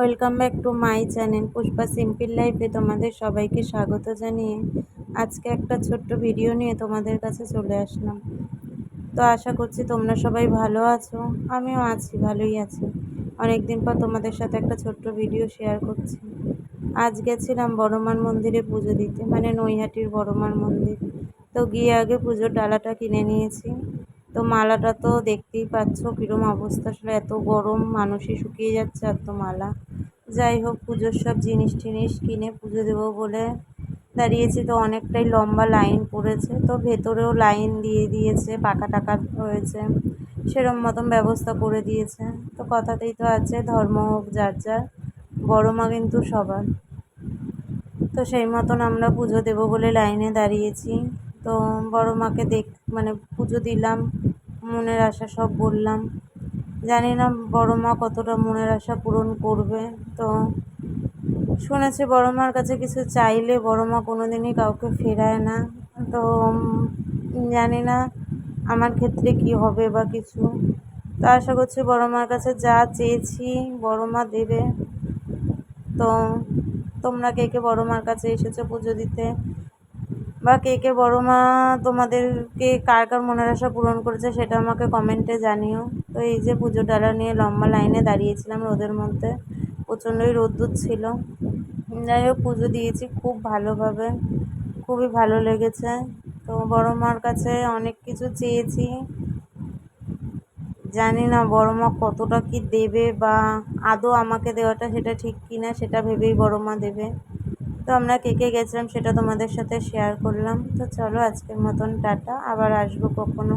Welcome back to my channel Pushpa simple লাইফে তোমাদের সবাইকে স্বাগত জানিয়ে আজকে একটা ছোট্ট ভিডিও নিয়ে তোমাদের কাছে চলে আসলাম। তো আশা করছি তোমরা সবাই ভালো আছো, আমিও আছি, ভালোই আছি। অনেক দিন পর তোমাদের সাথে একটা ছোট্ট ভিডিও শেয়ার করছি। আজ গেছিলাম বড়মার মন্দিরে পুজো দিতে, মানে নৈহাটির বড়মার মন্দির। তো গিয়ে আগে পুজোর ডালাটা কিনে নিয়েছি। তো মালাটা তো দেখতেই পাচ্ছ কীরকম অবস্থা, আসলে এত গরম মানুষই শুকিয়ে যাচ্ছে আর তো মালা। যাই হোক, পুজোর সব জিনিস টিনিস কিনে পুজো দেবো বলে দাঁড়িয়েছি। তো অনেকটাই লম্বা লাইন পড়েছে, তো ভেতরেও লাইন দিয়ে দিয়েছে, পাকা টাকা হয়েছে, সেরম মতন ব্যবস্থা করে দিয়েছে। তো কথাতেই তো আছে, ধর্ম হোক যার যার, বড় মা কিন্তু সবার। তো সেই মতন আমরা পুজো দেবো বলে লাইনে দাঁড়িয়েছি। তো বড় মাকে মানে পুজো দিলাম, মনের আশা সব বললাম। জানি না বড় মা কতটা মনের আশা পূরণ করবে। তো শুনেছি বড় মার কাছে কিছু চাইলে বড় মা কোনো দিনই কাউকে ফেরায় না। তো জানি না আমার ক্ষেত্রে কি হবে বা কিছু। তো আশা করছি বড় মার কাছে যা চেয়েছি বড় মা দেবে। তো তোমরা কে কে বড় মার কাছে এসেছো পুজো দিতে, বা কে কে বড় মা তোমাদেরকে কার কার মনের আশা পূরণ করেছে সেটা আমাকে কমেন্টে জানিও। তো এই যে পুজো ডালা নিয়ে লম্বা লাইনে দাঁড়িয়েছিলাম রোদের মধ্যে, প্রচণ্ডই রোদ্দুর ছিল। যাই হোক, পুজো দিয়েছি খুব ভালোভাবে, খুবই ভালো লেগেছে। তো বড় মার কাছে অনেক কিছু চেয়েছি, জানি না বড় মা কতটা কি দেবে, বা আদৌ আমাকে দেওয়াটা সেটা ঠিক কিনা সেটা ভেবেই বড় মা দেবে। তো আমরা কে কে গেছিলাম সেটা তোমাদের সাথে শেয়ার করলাম। তো চলো আজকের মতন টাটা, আবার আসবো কখনো।